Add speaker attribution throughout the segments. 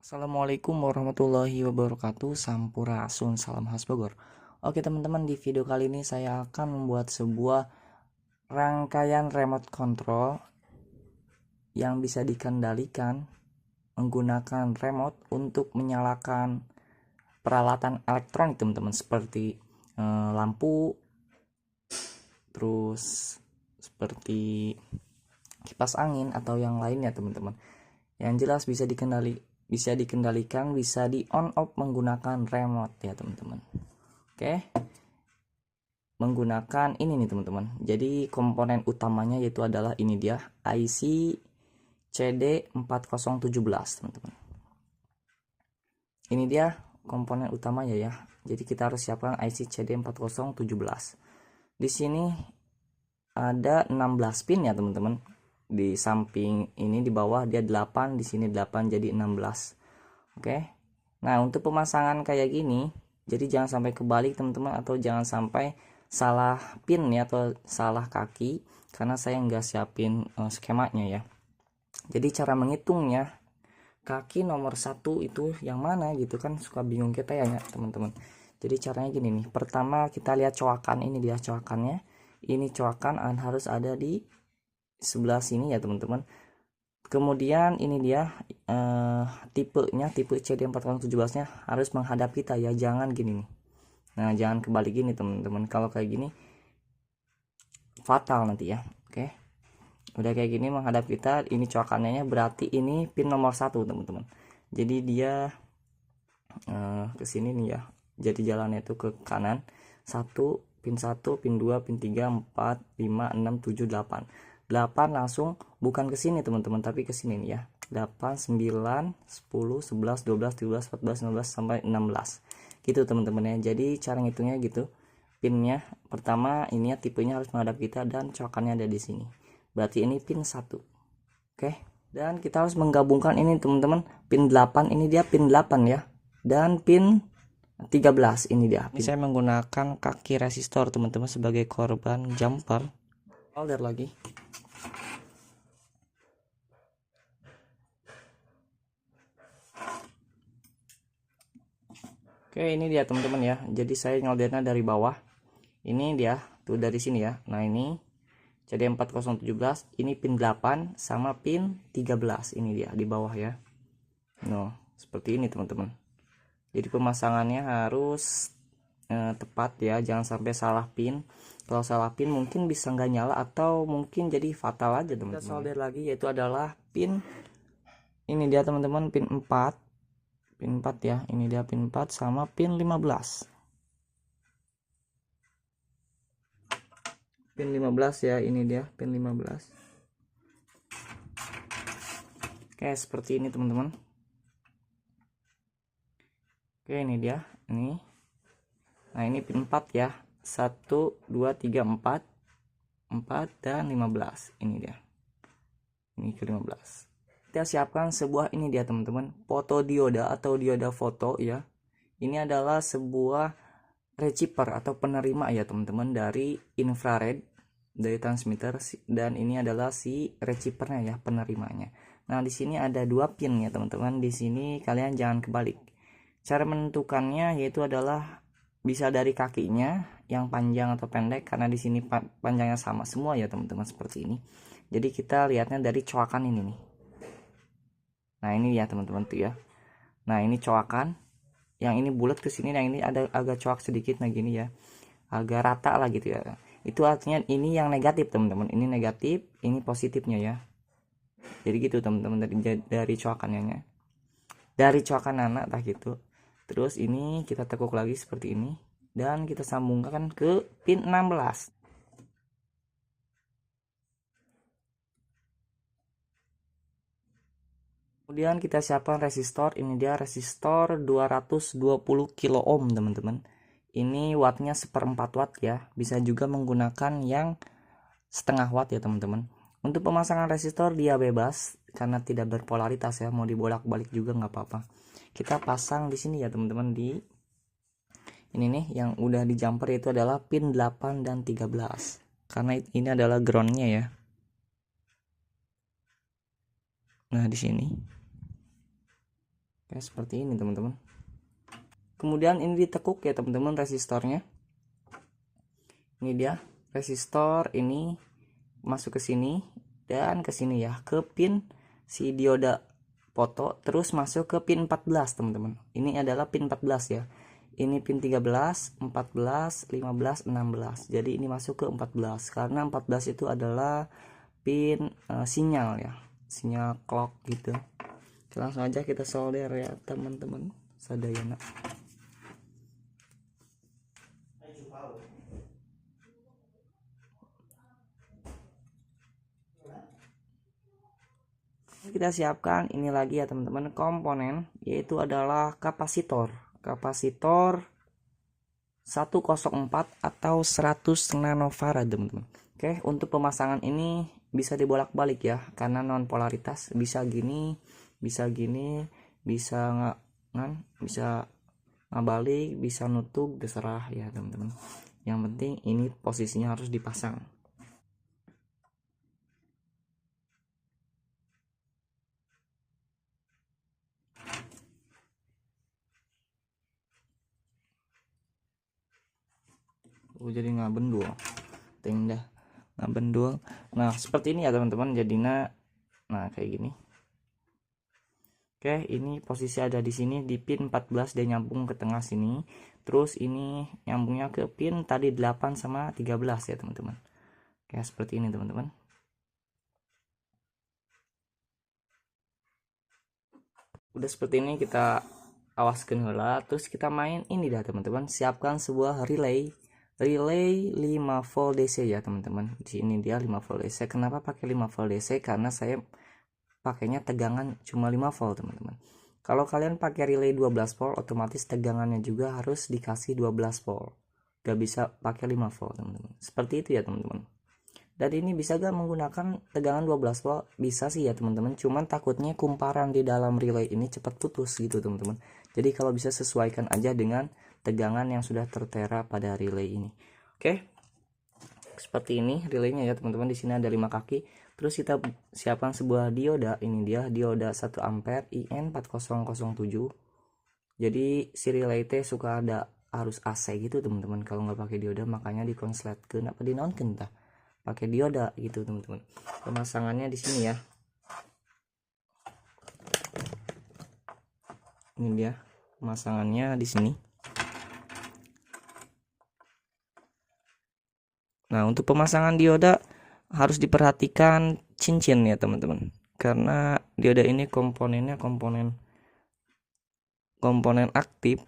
Speaker 1: Assalamualaikum warahmatullahi wabarakatuh. Sampurasun, salam khas Bogor. Oke teman-teman, di video kali ini saya akan membuat sebuah rangkaian remote control yang bisa dikendalikan menggunakan remote untuk menyalakan peralatan elektronik teman-teman, seperti lampu, terus seperti kipas angin atau yang lainnya teman-teman. Yang jelas bisa dikendalikan, bisa di on off menggunakan remote ya teman-teman. Oke, menggunakan ini nih teman-teman. Jadi komponen utamanya yaitu adalah ini dia, IC CD4017 teman-teman. Ini dia komponen utamanya ya. Jadi kita harus siapkan IC CD4017. Di sini ada 16 pin ya teman-teman. Di samping ini, di bawah dia 8, di sini 8, jadi 16. Oke. Nah, untuk pemasangan kayak gini, jadi jangan sampai kebalik teman-teman, atau jangan sampai salah pin ya, atau salah kaki, karena saya nggak siapin skemanya ya. Jadi cara menghitungnya, kaki nomor 1 itu yang mana gitu kan, suka bingung kita ya teman-teman. Jadi caranya gini nih, pertama kita lihat coakan, ini dia coakannya. Ini coakan harus ada di sebelah sini ya teman-teman. Kemudian ini dia tipenya, tipe CD4017 nya harus menghadap kita ya, jangan gini nih. Nah, jangan kebalik gini teman-teman. Kalau kayak gini fatal nanti ya. Oke, udah kayak gini menghadap kita, ini coakannya, berarti ini pin nomor 1 teman-teman. Jadi dia ke sini nih ya. Jadi jalannya itu ke kanan. 1, pin 1, pin 2, pin 3, 4, 5, 6, 7, 8. 8 langsung bukan ke sini teman-teman, tapi ke sini nih ya. 8, 9, 10, 11, 12, 13, 14, 15 sampai 16. Gitu teman-teman ya. Jadi cara ngitungnya gitu. Pinnya pertama ini ya, tipenya harus menghadap kita dan coakannya ada di sini. Berarti ini pin 1. Oke. Dan kita harus menggabungkan ini teman-teman. Pin 8 ini dia pin 8 ya. Dan pin 13 ini dia. Ini saya menggunakan kaki resistor teman-teman sebagai korban jumper. Solder lagi. Oke, ini dia teman-teman ya. Jadi saya nyoldernya dari bawah. Ini dia tuh dari sini ya. Nah, ini CD4017, ini pin 8 sama pin 13, ini dia di bawah ya. Nah, seperti ini teman-teman. Jadi pemasangannya harus tepat ya, jangan sampai salah pin. Kalau salah pin mungkin bisa nggak nyala, atau mungkin jadi fatal aja teman-teman. Kita solder lagi, yaitu adalah pin ini dia teman-teman, pin 4 ya, ini dia pin 4 sama pin 15. Pin 15 ya, ini dia pin 15. Oke, seperti ini teman-teman. Oke, ini dia, ini. Nah, ini pin 4 ya. 1, 2, 3, 4 dan 15. Ini dia. Ini ke 15. Kita siapkan sebuah ini dia teman-teman, fotodioda atau dioda foto ya. Ini adalah sebuah receiver atau penerima ya teman-teman, dari infrared, dari transmitter, dan ini adalah si receivernya ya, penerimanya. Nah, di sini ada 2 pin ya teman-teman. Di sini kalian jangan kebalik. Cara menentukannya yaitu adalah bisa dari kakinya yang panjang atau pendek, karena di sini panjangnya sama semua ya teman-teman, seperti ini. Jadi kita lihatnya dari coakan ini nih. Nah, ini ya teman-teman tuh ya. Nah, ini coakan. Yang ini bulat ke sini, yang ini ada agak coak sedikit, nah gini ya. Agak rata lah gitu ya. Itu artinya ini yang negatif teman-teman. Ini negatif, ini positifnya ya. Jadi gitu teman-teman, dari coakannya. Dari coakan anak tah gitu. Terus ini kita tekuk lagi seperti ini, dan kita sambungkan ke pin 16. Kemudian kita siapkan resistor. Ini dia resistor 220 kilo ohm teman-teman. Ini wattnya 1/4 watt ya. Bisa juga menggunakan yang setengah watt ya teman-teman. Untuk pemasangan resistor dia bebas karena tidak berpolaritas ya. Mau dibolak-balik juga nggak apa-apa. Kita pasang di sini ya teman-teman, di ini nih yang udah di jumper, itu adalah pin 8 dan 13. Karena ini adalah groundnya ya. Nah, di sini. Oke, seperti ini teman-teman. Kemudian ini ditekuk ya teman-teman resistornya. Ini dia resistor, ini masuk ke sini dan ke sini ya, ke pin si dioda foto, terus masuk ke pin 14 teman-teman. Ini adalah pin 14 ya. Ini pin 13, 14, 15, 16. Jadi ini masuk ke 14 karena 14 itu adalah pin sinyal ya, sinyal clock gitu. Langsung aja kita solder ya teman-teman sadayana. Kita siapkan ini lagi ya teman-teman komponen, yaitu adalah kapasitor 104 atau 100 nanofarad teman-teman. Oke, untuk pemasangan ini bisa dibolak-balik ya, karena non polaritas, bisa gini, bisa nggak bisa ngabalik, bisa nutup, terserah ya teman-teman. Yang penting ini posisinya harus dipasang. Jadi ngabendul dah ngabendul. Nah seperti ini ya teman-teman jadinya. Nah kayak gini. Oke, ini posisi ada di sini di pin 14 dan nyambung ke tengah sini. Terus ini nyambungnya ke pin tadi 8 sama 13 ya teman-teman. Oke, seperti ini teman-teman. Udah seperti ini, kita awaskan hela, terus kita main ini dah teman-teman. Siapkan sebuah relay 5 volt DC ya teman-teman. Di sini dia 5 volt DC. Kenapa pakai 5 volt DC? Karena saya pakainya tegangan cuma 5 volt teman-teman. Kalau kalian pakai relay 12 volt, otomatis tegangannya juga harus dikasih 12 volt. Gak bisa pakai 5 volt teman-teman. Seperti itu ya teman-teman. Dan ini bisa gak menggunakan tegangan 12 volt? Bisa sih ya teman-teman, cuman takutnya kumparan di dalam relay ini cepat putus gitu teman-teman. Jadi kalau bisa sesuaikan aja dengan tegangan yang sudah tertera pada relay ini. Oke, seperti ini relaynya ya teman-teman. Di sini ada 5 kaki. Terus kita siapkan sebuah dioda. Ini dia dioda 1 ampere IN4007. Jadi si relay T suka ada harus AC gitu teman-teman. Kalau nggak pakai dioda makanya dikonslet ke kenapa dinonken tah pakai dioda gitu teman-teman. Pemasangannya di sini ya. Ini dia pemasangannya di sini. Nah, untuk pemasangan dioda harus diperhatikan cincin ya teman-teman. Karena dioda ini komponennya komponen aktif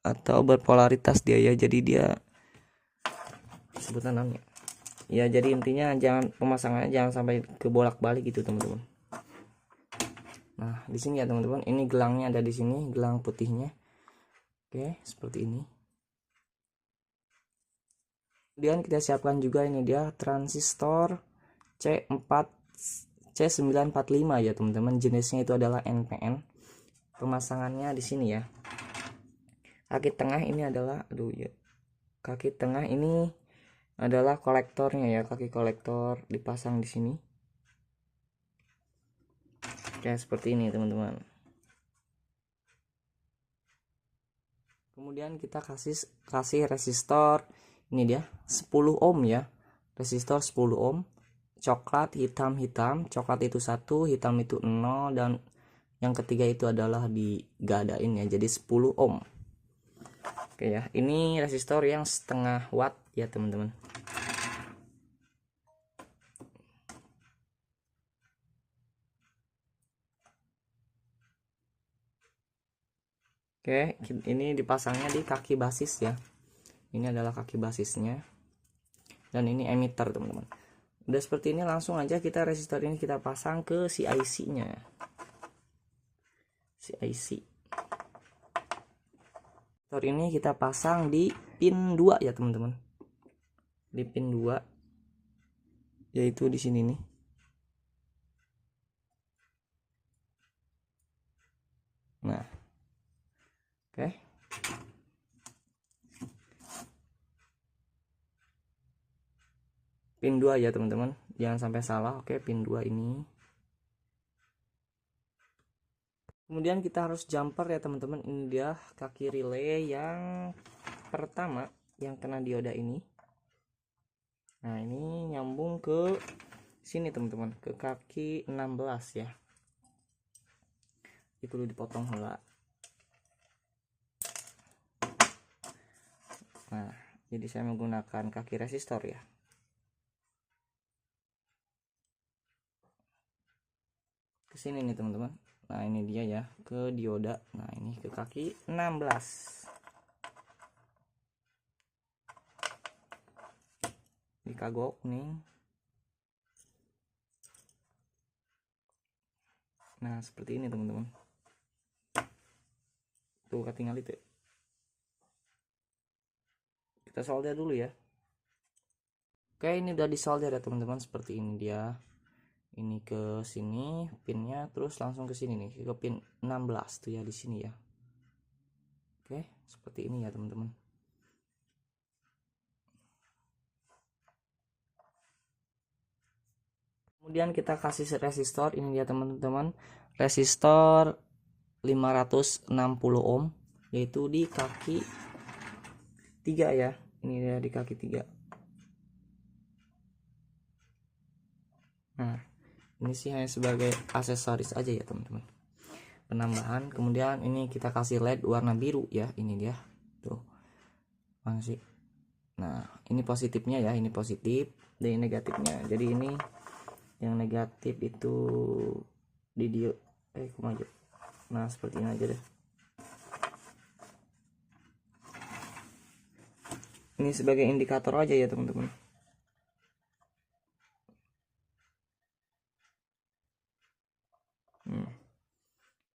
Speaker 1: atau berpolaritas dia ya. Jadi dia sebutan namanya. Ya, jadi intinya jangan pemasangannya jangan sampai kebolak-balik gitu teman-teman. Nah, di sini ya teman-teman, ini gelangnya ada di sini, gelang putihnya. Oke, seperti ini. Kemudian kita siapkan juga ini dia transistor C945 ya teman-teman. Jenisnya itu adalah NPN. Pemasangannya di sini ya. Kaki tengah ini adalah kaki tengah ini adalah kolektornya ya, kaki kolektor dipasang di sini. Oke, seperti ini teman-teman. Kemudian kita kasih resistor ini dia 10 ohm ya. Resistor 10 ohm. Coklat, hitam, coklat itu 1, hitam itu 0, dan yang ketiga itu adalah digadain ya, jadi 10 ohm. Oke ya, ini resistor yang setengah watt ya teman-teman. Oke, ini dipasangnya di kaki basis ya. Ini adalah kaki basisnya. Dan ini emitter teman-teman. Udah seperti ini, langsung aja kita resistor ini kita pasang ke si IC-nya. Si IC. Resistor ini kita pasang di pin 2 ya teman-teman. Di pin 2. Yaitu di sini nih. Nah. Oke. Pin 2 ya teman-teman. Jangan sampai salah. Oke, pin 2 ini. Kemudian kita harus jumper ya teman-teman. Ini dia kaki relay yang pertama yang kena dioda ini. Nah ini nyambung ke sini teman-teman, ke kaki 16 ya. Ini perlu dipotong hela. Nah jadi saya menggunakan kaki resistor ya. Ke sini nih teman-teman. Nah ini dia ya, ke dioda. Nah ini ke kaki 16. Dikagok nih. Nah seperti ini teman-teman. Tuh ketinggal itu. Kita solder dulu ya. Oke ini udah disolder ya teman-teman. Seperti ini dia. Ini ke sini pinnya, terus langsung ke sini nih, ke pin 16 tuh ya di sini ya. Oke seperti ini ya teman-teman. Kemudian kita kasih resistor. Ini dia teman-teman, resistor 560 ohm, yaitu di kaki 3 ya. Ini dia di kaki 3. Nah ini sih hanya sebagai aksesoris aja ya teman-teman, penambahan. Kemudian ini kita kasih LED warna biru ya. Ini dia tuh masih. Nah ini positifnya ya, ini positif, dan ini negatifnya. Jadi ini yang negatif itu di dia kemaju. Nah seperti ini aja deh. Ini sebagai indikator aja ya teman-teman.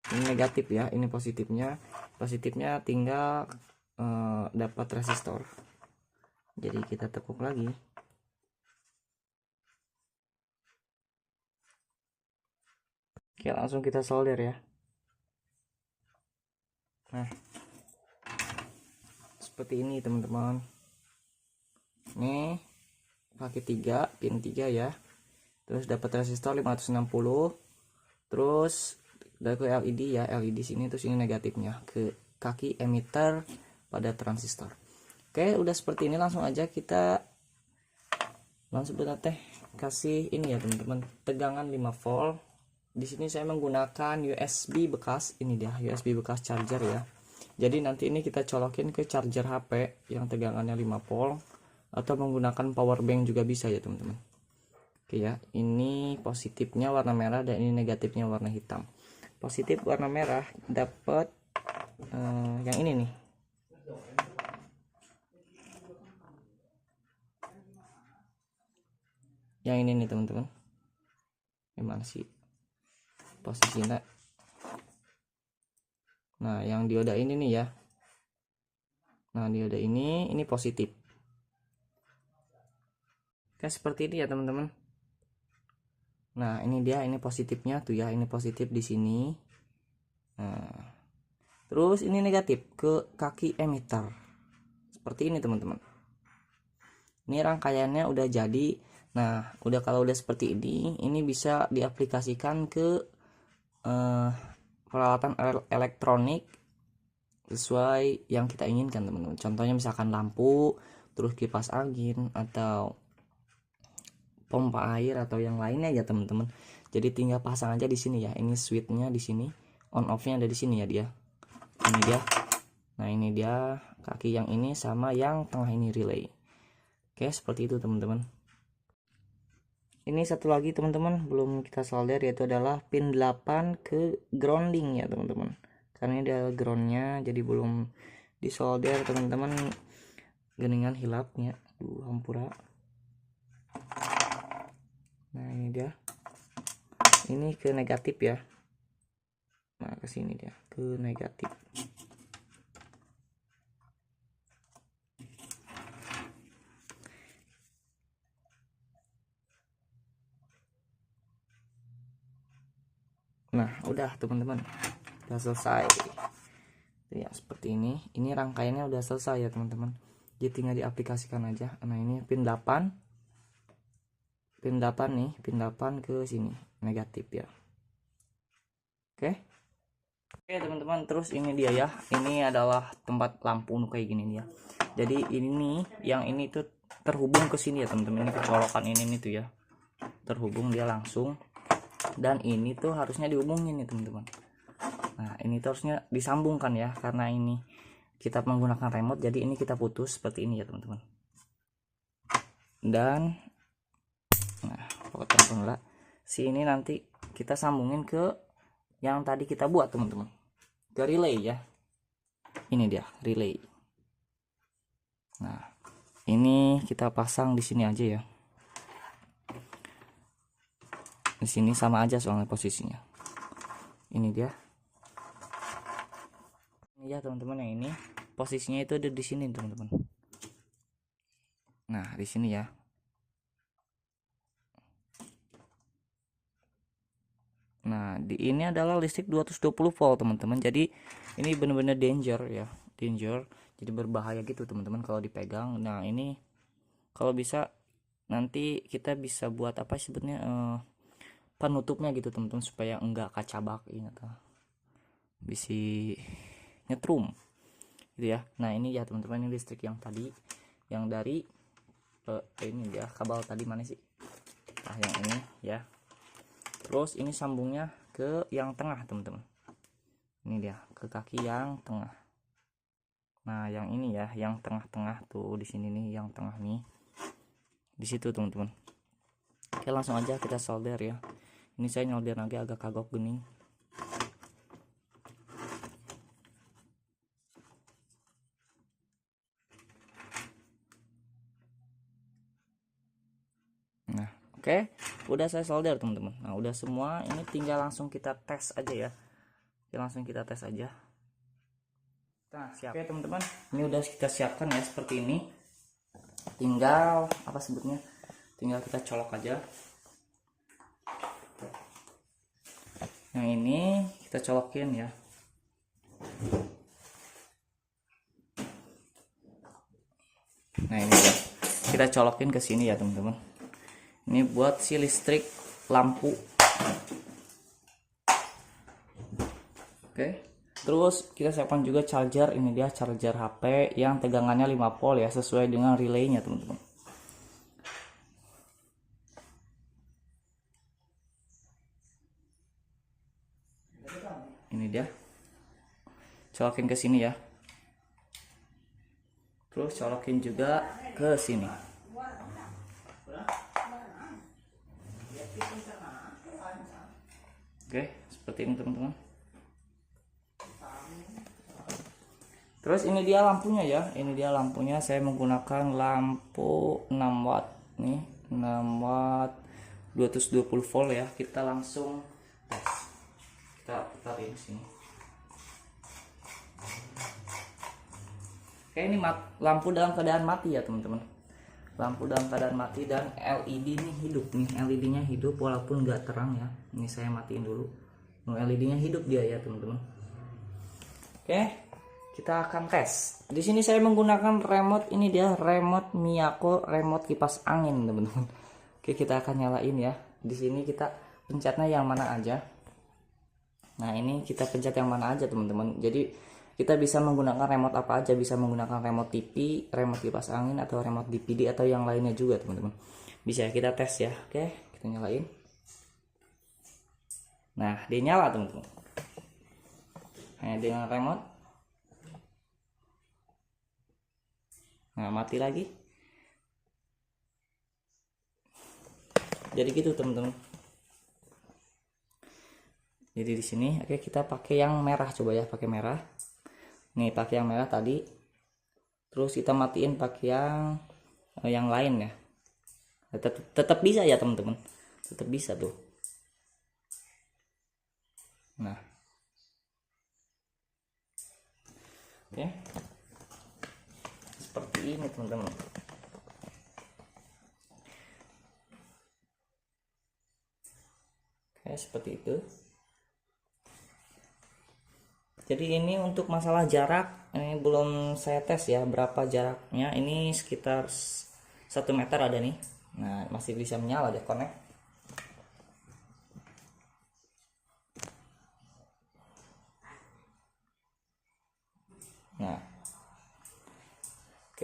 Speaker 1: Ini negatif ya, ini positifnya. Positifnya tinggal dapat resistor. Jadi kita tekuk lagi. Oke langsung kita solder ya. Nah seperti ini teman-teman. Ini kaki 3 pin 3 ya. Terus dapat resistor 560. Terus dari ke LED ya, LED sini, terus ini negatifnya ke kaki emitter pada transistor. Oke udah seperti ini. Langsung aja kita kasih ini ya teman-teman, tegangan 5 volt. Di sini saya menggunakan USB bekas. Ini dia USB bekas charger ya. Jadi nanti ini kita colokin ke charger HP yang tegangannya 5 volt, atau menggunakan power bank juga bisa ya teman-teman. Oke ya, ini positifnya warna merah dan ini negatifnya warna hitam. Positif warna merah dapat yang ini nih. Yang ini nih teman-teman. Gimana sih posisinya? Nah yang dioda ini nih ya. Nah dioda ini positif. Oke seperti ini ya teman-teman. Nah ini dia, ini positifnya tuh ya, ini positif di sini. Nah terus ini negatif ke kaki emitter. Seperti ini teman-teman. Ini rangkaiannya udah jadi. Nah udah, kalau udah seperti ini bisa diaplikasikan ke peralatan elektronik sesuai yang kita inginkan teman-teman. Contohnya misalkan lampu, terus kipas angin, atau pompa air, atau yang lainnya ya teman-teman. Jadi tinggal pasang aja di sini ya. Ini switchnya di sini, on off-nya ada di sini ya dia. Ini dia. Nah ini dia kaki yang ini sama yang tengah ini relay. Oke seperti itu teman-teman. Ini satu lagi teman-teman belum kita solder, yaitu adalah pin 8 ke grounding ya teman-teman. Karena ini ada groundnya, jadi belum disolder teman-teman. Geningan hilapnya, hampura. Nah ini dia, ini ke negatif ya. Nah ke sini dia, ke negatif. Nah udah teman-teman, udah selesai ya seperti ini rangkaiannya udah selesai ya teman-teman. Jadi tinggal diaplikasikan aja. Nah ini pin 8 nih, pin 8 ke sini negatif ya. Oke Oke teman-teman, terus ini dia ya, ini adalah tempat lampu kayak gini dia. Jadi ini nih, yang ini tuh terhubung ke sini ya teman-teman, ini kecolokan ini tuh ya, terhubung dia langsung. Dan ini tuh harusnya dihubungin nih teman-teman. Nah ini tuh harusnya disambungkan ya, karena ini kita menggunakan remote, jadi ini kita putus seperti ini ya teman-teman. Dan nah potong lah, si ini nanti kita sambungin ke yang tadi kita buat teman-teman, ke relay ya. Ini dia relay. Nah ini kita pasang di sini aja ya, di sini sama aja soalnya posisinya. Ini dia, ini ya teman-teman, yang ini posisinya itu ada di sini teman-teman. Nah di sini ya. Nah di ini adalah listrik 220 volt teman-teman, jadi ini benar-benar danger ya, danger, jadi berbahaya gitu teman-teman kalau dipegang. Nah ini kalau bisa nanti kita bisa buat apa sebetulnya penutupnya gitu teman-teman, supaya enggak kacabak ini atau bisa nyetrum gitu ya. Nah ini ya teman-teman, ini listrik yang tadi, yang dari ini dia kabel tadi mana sih, nah yang ini ya. Terus ini sambungnya ke yang tengah teman-teman, ini dia ke kaki yang tengah. Nah yang ini ya, yang tengah-tengah tuh di sini nih, yang tengah nih di situ teman-teman. Oke langsung aja kita solder ya. Ini saya nyolder lagi agak kagok bening. Nah oke, udah saya solder teman-teman. Nah udah semua, ini tinggal langsung kita tes aja ya. Oke, langsung kita tes aja. Nah siap. Oke teman-teman, ini udah kita siapkan ya seperti ini. Tinggal apa sebutnya, tinggal kita colok aja. Yang ini kita colokin ya. Nah ini ya, kita colokin ke sini ya teman-teman. Ini buat si listrik lampu. Oke, terus kita siapkan juga charger. Ini dia charger HP yang tegangannya 5 volt ya, sesuai dengan relaynya teman-teman. Ini dia, colokin ke sini ya. Terus colokin juga ke sini. Oke, seperti ini teman-teman. Terus ini dia lampunya ya. Ini dia lampunya, saya menggunakan lampu 6 watt nih, 6 watt 220 volt ya. Kita langsung tes. Kita tarik di sini. Oke, ini lampu dalam keadaan mati ya teman-teman. Lampu dalam keadaan mati, dan LED ini hidup nih. LED-nya hidup walaupun nggak terang ya. Ini saya matiin dulu. LED-nya hidup dia ya teman-teman. Oke, kita akan tes. Di sini saya menggunakan remote, ini dia remote Miyako, remote kipas angin teman-teman. Oke, kita akan nyalain ya. Di sini kita pencetnya yang mana aja. Nah ini kita pencet yang mana aja teman-teman. Jadi kita bisa menggunakan remote apa aja, bisa menggunakan remote TV, remote kipas angin, atau remote DPD, atau yang lainnya juga teman-teman. Bisa kita tes ya. Oke, kita nyalain. Nah dia nyala teman-teman. Nah dengan remote. Nah mati lagi. Jadi gitu teman-teman. Jadi di sini oke, kita pakai yang merah, coba ya, pakai merah. Nih pakai yang merah tadi. Terus kita matiin pakai yang lain ya. Tetap bisa ya teman-teman. Tetap bisa tuh. Nah. Oke. Seperti ini teman-teman. Oke, seperti itu. Jadi ini untuk masalah jarak, ini belum saya tes ya berapa jaraknya. Ini sekitar 1 meter ada nih. Nah masih bisa menyala deh, connect.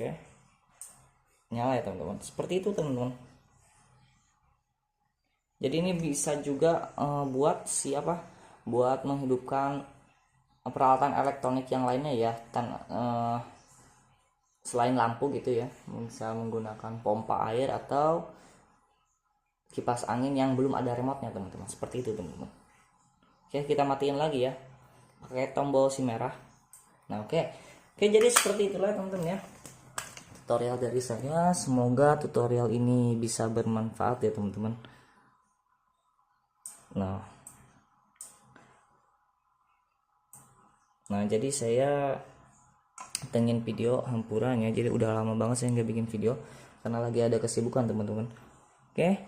Speaker 1: Oke, nyala ya teman-teman, seperti itu teman-teman. Jadi ini bisa juga buat siapa, buat menghidupkan peralatan elektronik yang lainnya ya, selain lampu gitu ya, bisa menggunakan pompa air atau kipas angin yang belum ada remote-nya teman-teman, seperti itu teman-teman. Oke, kita matiin lagi ya pakai tombol si merah. Nah, oke, jadi seperti itulah teman-teman ya tutorial dari saya. Semoga tutorial ini bisa bermanfaat ya teman-teman. Nah, jadi saya pengen video hampuran ya, jadi udah lama banget saya nggak bikin video karena lagi ada kesibukan teman-teman. Oke,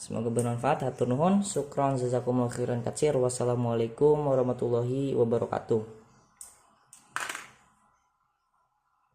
Speaker 1: semoga bermanfaat. Hatur nuhun, syukron, jazakumullah khairan katsir. Wassalamualaikum warahmatullahi wabarakatuh.